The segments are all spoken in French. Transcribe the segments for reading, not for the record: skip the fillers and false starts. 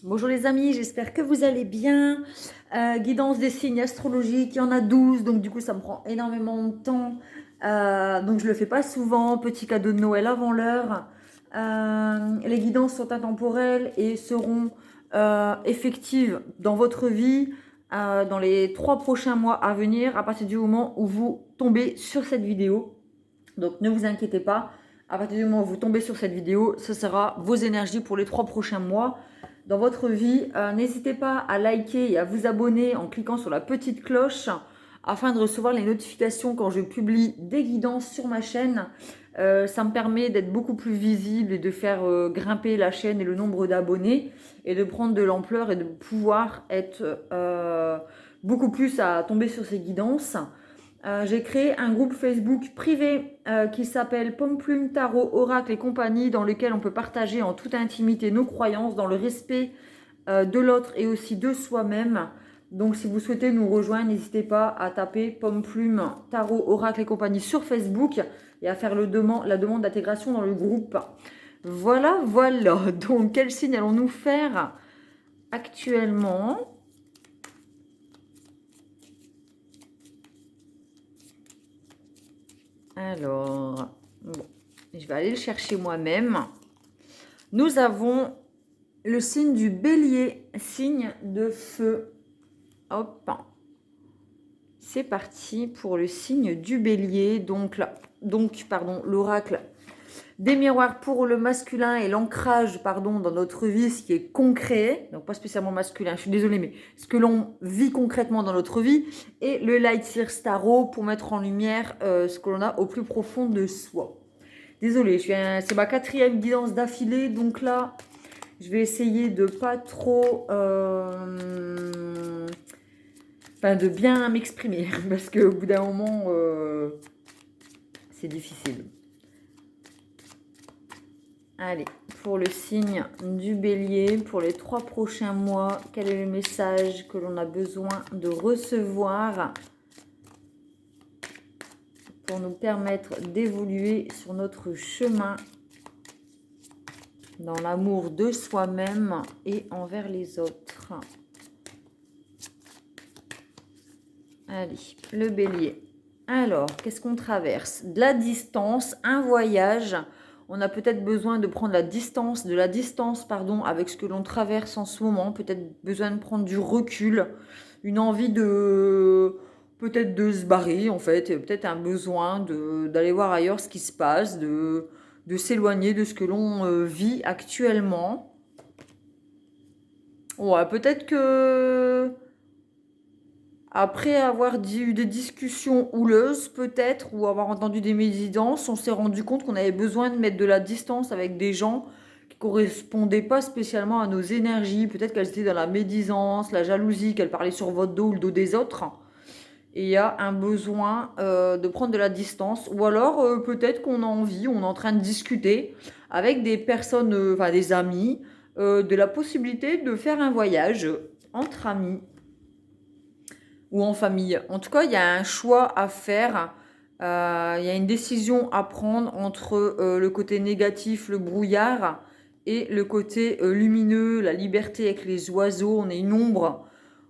Bonjour les amis, j'espère que vous allez bien. Guidance des signes astrologiques, il y en a 12, donc du coup ça me prend énormément de temps. Donc je le fais pas souvent, petit cadeau de Noël avant l'heure. Les guidances sont intemporelles et seront effectives dans votre vie dans les 3 prochains mois à venir, à partir du moment où vous tombez sur cette vidéo. Donc ne vous inquiétez pas, à partir du moment où vous tombez sur cette vidéo, ce sera vos énergies pour les 3 prochains mois dans votre vie. N'hésitez pas à liker et à vous abonner en cliquant sur la petite cloche afin de recevoir les notifications quand je publie des guidances sur ma chaîne. Ça me permet d'être beaucoup plus visible et de faire grimper la chaîne et le nombre d'abonnés et de prendre de l'ampleur et de pouvoir être beaucoup plus à tomber sur ces guidances. J'ai créé un groupe Facebook privé qui s'appelle Pomme Plume Tarot Oracle et compagnie, dans lequel on peut partager en toute intimité nos croyances dans le respect de l'autre et aussi de soi-même. Donc si vous souhaitez nous rejoindre, n'hésitez pas à taper Pomme Plume Tarot Oracle et compagnie sur Facebook et à faire la demande d'intégration dans le groupe. Voilà. Donc quel signe allons-nous faire actuellement ? Alors, bon, je vais aller le chercher moi-même. Nous avons le signe du Bélier, signe de feu. Hop. C'est parti pour le signe du Bélier. Donc, l'oracle des miroirs pour le masculin et l'ancrage, dans notre vie, ce qui est concret. Donc, pas spécialement masculin, je suis désolée, mais ce que l'on vit concrètement dans notre vie. Et le Light Seers Tarot pour mettre en lumière ce que l'on a au plus profond de soi. Désolée, c'est ma 4e guidance d'affilée. Donc là, je vais essayer de pas trop... de bien m'exprimer. Parce qu'au bout d'un moment, c'est difficile. Allez, pour le signe du Bélier, pour les 3 prochains mois, quel est le message que l'on a besoin de recevoir pour nous permettre d'évoluer sur notre chemin dans l'amour de soi-même et envers les autres. Allez, le Bélier. Alors, qu'est-ce qu'on traverse ? De la distance, un voyage. On a peut-être besoin de prendre de la distance, avec ce que l'on traverse en ce moment. Peut-être besoin de prendre du recul, une envie peut-être de se barrer en fait, peut-être un besoin d'aller voir ailleurs ce qui se passe, de s'éloigner de ce que l'on vit actuellement. Ouais, peut-être que après avoir eu des discussions houleuses, peut-être, ou avoir entendu des médisances, on s'est rendu compte qu'on avait besoin de mettre de la distance avec des gens qui ne correspondaient pas spécialement à nos énergies. Peut-être qu'elles étaient dans la médisance, la jalousie, qu'elles parlaient sur votre dos ou le dos des autres. Et il y a un besoin de prendre de la distance. Ou alors, peut-être qu'on a envie, on est en train de discuter avec des personnes, des amis, de la possibilité de faire un voyage entre amis ou en famille. En tout cas, il y a un choix à faire. Il y a une décision à prendre entre le côté négatif, le brouillard, et le côté lumineux, la liberté avec les oiseaux. On est une ombre.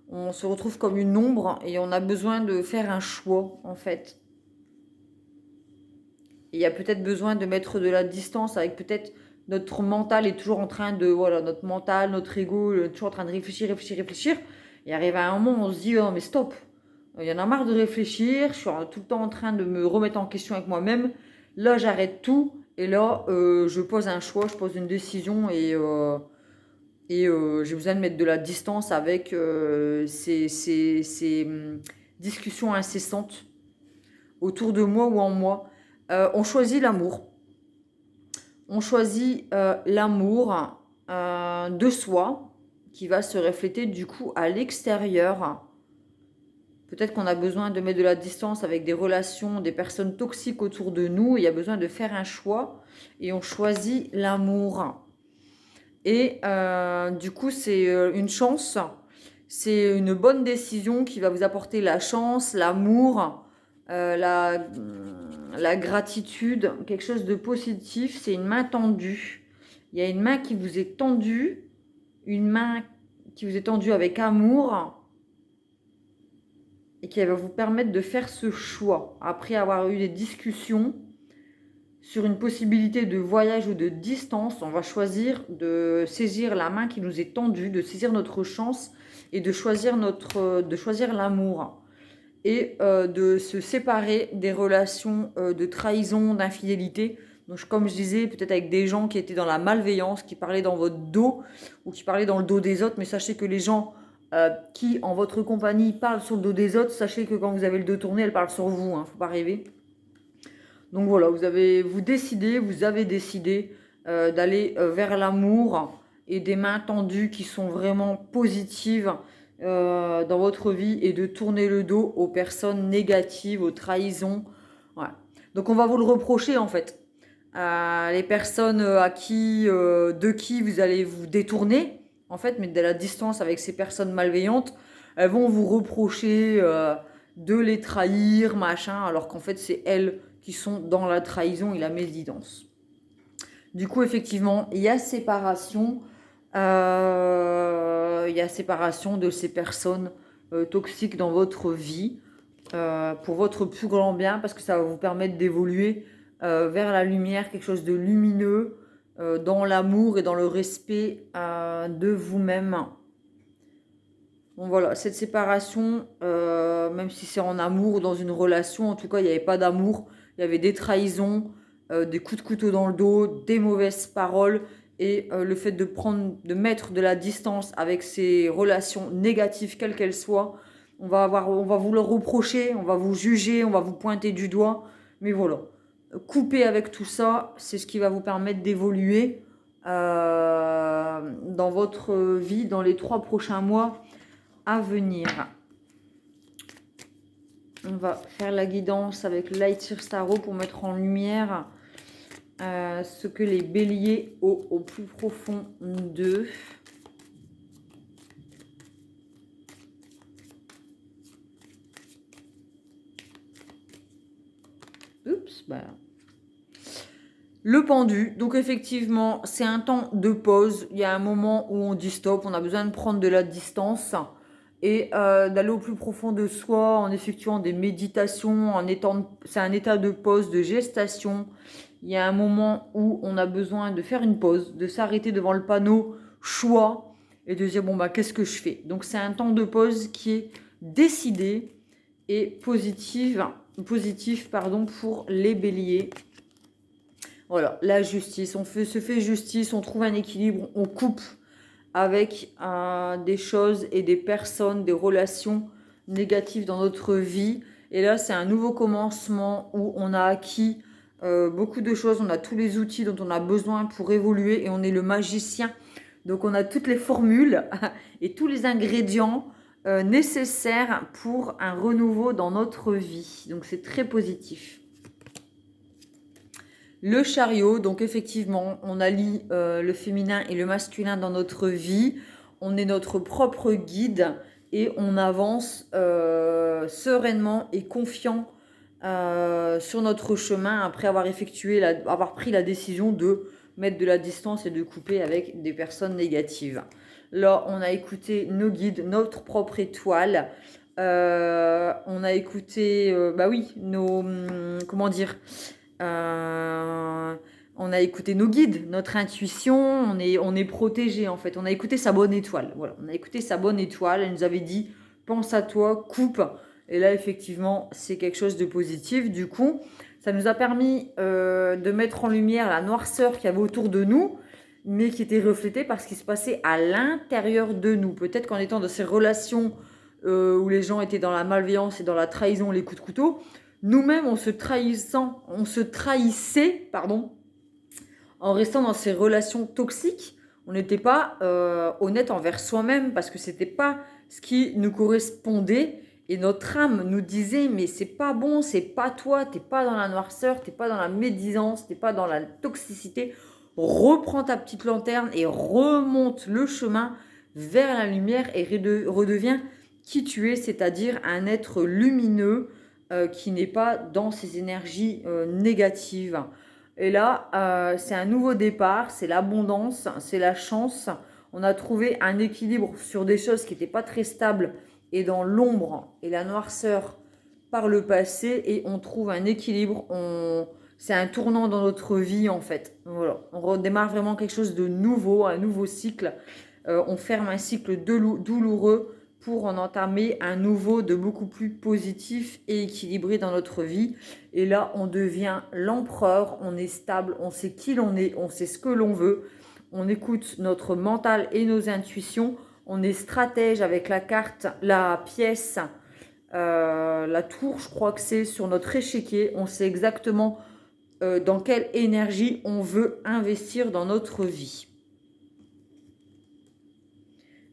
On se retrouve comme une ombre et on a besoin de faire un choix, en fait. Et il y a peut-être besoin de mettre de la distance avec peut-être notre mental est toujours en train de... Voilà, notre mental, notre ego, est toujours en train de réfléchir. Et arrive à un moment, on se dit, oh mais stop, il y en a marre de réfléchir, je suis tout le temps en train de me remettre en question avec moi-même. Là, j'arrête tout et là, je pose un choix, je pose une décision et j'ai besoin de mettre de la distance avec ces discussions incessantes autour de moi ou en moi. On choisit l'amour. On choisit l'amour de soi qui va se refléter du coup à l'extérieur. Peut-être qu'on a besoin de mettre de la distance avec des relations, des personnes toxiques autour de nous. Il y a besoin de faire un choix et on choisit l'amour. Et du coup, c'est une chance. C'est une bonne décision qui va vous apporter la chance, l'amour, la gratitude, quelque chose de positif. C'est une main tendue. Il y a une main qui vous est tendue une main qui vous est tendue avec amour et qui va vous permettre de faire ce choix après avoir eu des discussions sur une possibilité de voyage ou de distance. On va choisir de saisir la main qui nous est tendue, de saisir notre chance et de choisir l'amour et de se séparer des relations de trahison, d'infidélité. Donc, comme je disais, peut-être avec des gens qui étaient dans la malveillance, qui parlaient dans votre dos ou qui parlaient dans le dos des autres. Mais sachez que les gens qui, en votre compagnie, parlent sur le dos des autres, sachez que quand vous avez le dos tourné, elles parlent sur vous. Faut pas rêver. Donc voilà, vous avez décidé d'aller vers l'amour et des mains tendues qui sont vraiment positives dans votre vie et de tourner le dos aux personnes négatives, aux trahisons. Voilà. Donc on va vous le reprocher en fait. Les personnes de qui vous allez vous détourner, en fait, mettre de la distance avec ces personnes malveillantes, elles vont vous reprocher de les trahir, machin, alors qu'en fait c'est elles qui sont dans la trahison et la médisance. Du coup, effectivement, il y a séparation. Il y a séparation de ces personnes toxiques dans votre vie pour votre plus grand bien, parce que ça va vous permettre d'évoluer vers la lumière, quelque chose de lumineux, dans l'amour et dans le respect de vous-même. Bon, voilà, cette séparation, même si c'est en amour ou dans une relation, en tout cas, il n'y avait pas d'amour. Il y avait des trahisons, des coups de couteau dans le dos, des mauvaises paroles et le fait de mettre de la distance avec ces relations négatives, quelles qu'elles soient. On va vous le reprocher, on va vous juger, on va vous pointer du doigt. Mais voilà, couper avec tout ça, c'est ce qui va vous permettre d'évoluer dans votre vie dans les 3 prochains mois à venir. On va faire la guidance avec Light Seer Tarot pour mettre en lumière ce que les béliers ont au plus profond d'eux. Oups, bah. Le pendu, donc effectivement, c'est un temps de pause. Il y a un moment où on dit stop, on a besoin de prendre de la distance et d'aller au plus profond de soi en effectuant des méditations, c'est un état de pause, de gestation. Il y a un moment où on a besoin de faire une pause, de s'arrêter devant le panneau choix et de dire bon bah qu'est-ce que je fais. Donc c'est un temps de pause qui est décidé et positif pour les béliers. Voilà, la justice, se fait justice, on trouve un équilibre, on coupe avec des choses et des personnes, des relations négatives dans notre vie. Et là, c'est un nouveau commencement où on a acquis beaucoup de choses, on a tous les outils dont on a besoin pour évoluer et on est le magicien. Donc, on a toutes les formules et tous les ingrédients nécessaires pour un renouveau dans notre vie. Donc, c'est très positif. Le chariot, donc effectivement, on allie le féminin et le masculin dans notre vie. On est notre propre guide et on avance sereinement et confiant sur notre chemin après avoir avoir pris la décision de mettre de la distance et de couper avec des personnes négatives. Là, on a écouté nos guides, notre propre étoile. On a écouté, on a écouté nos guides, notre intuition, on est protégé en fait. On a écouté sa bonne étoile. Voilà, on a écouté sa bonne étoile. Elle nous avait dit pense à toi, coupe. Et là, effectivement, c'est quelque chose de positif. Du coup, ça nous a permis de mettre en lumière la noirceur qu'il y avait autour de nous, mais qui était reflétée par ce qui se passait à l'intérieur de nous. Peut-être qu'en étant dans ces relations où les gens étaient dans la malveillance et dans la trahison, les coups de couteau, nous-mêmes, on se trahissait, en restant dans ces relations toxiques. On n'était pas honnête envers soi-même parce que c'était pas ce qui nous correspondait. Et notre âme nous disait, mais c'est pas bon, c'est pas toi, t'es pas dans la noirceur, t'es pas dans la médisance, t'es pas dans la toxicité. Reprends ta petite lanterne et remonte le chemin vers la lumière et redeviens qui tu es, c'est-à-dire un être lumineux, qui n'est pas dans ces énergies négatives. Et là, c'est un nouveau départ, c'est l'abondance, c'est la chance. On a trouvé un équilibre sur des choses qui n'étaient pas très stables et dans l'ombre et la noirceur par le passé, et on trouve un équilibre. C'est un tournant dans notre vie en fait. Voilà. On redémarre vraiment quelque chose de nouveau, un nouveau cycle. On ferme un cycle douloureux pour en entamer un nouveau de beaucoup plus positif et équilibré dans notre vie. Et là, on devient l'empereur, on est stable, on sait qui l'on est, on sait ce que l'on veut, on écoute notre mental et nos intuitions, on est stratège avec la carte, la pièce, la tour, je crois que c'est sur notre échiquier, on sait exactement dans quelle énergie on veut investir dans notre vie.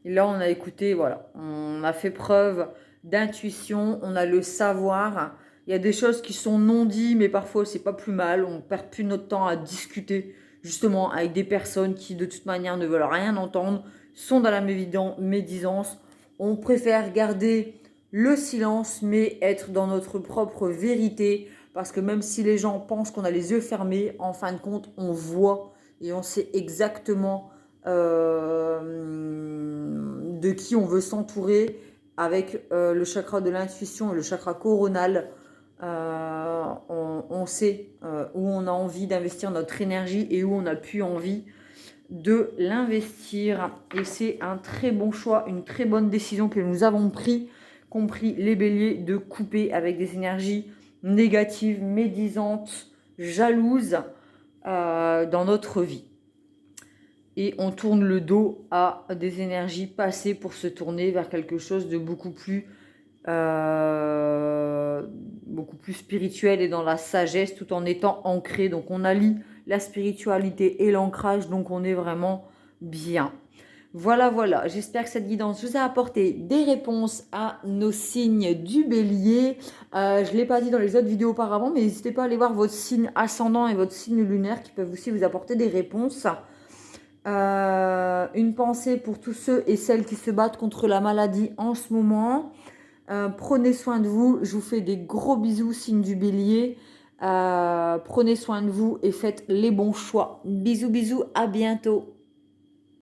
Et là, on a écouté, voilà, on a fait preuve d'intuition, on a le savoir. Il y a des choses qui sont non dites, mais parfois, c'est pas plus mal. On perd plus notre temps à discuter, justement, avec des personnes qui, de toute manière, ne veulent rien entendre, sont dans la médisance. On préfère garder le silence, mais être dans notre propre vérité. Parce que même si les gens pensent qu'on a les yeux fermés, en fin de compte, on voit et on sait exactement de qui on veut s'entourer avec le chakra de l'intuition et le chakra coronal. On sait où on a envie d'investir notre énergie et où on n'a plus envie de l'investir. Et c'est un très bon choix, une très bonne décision que nous avons compris les béliers, de couper avec des énergies négatives, médisantes, jalouses dans notre vie. Et on tourne le dos à des énergies passées pour se tourner vers quelque chose de beaucoup plus spirituel et dans la sagesse, tout en étant ancré. Donc on allie la spiritualité et l'ancrage, donc on est vraiment bien. Voilà, j'espère que cette guidance vous a apporté des réponses à nos signes du bélier. Je ne l'ai pas dit dans les autres vidéos auparavant, mais n'hésitez pas à aller voir votre signe ascendant et votre signe lunaire qui peuvent aussi vous apporter des réponses. Une pensée pour tous ceux et celles qui se battent contre la maladie en ce moment. Prenez soin de vous. Je vous fais des gros bisous, signe du bélier. Prenez soin de vous et faites les bons choix. Bisous, à bientôt.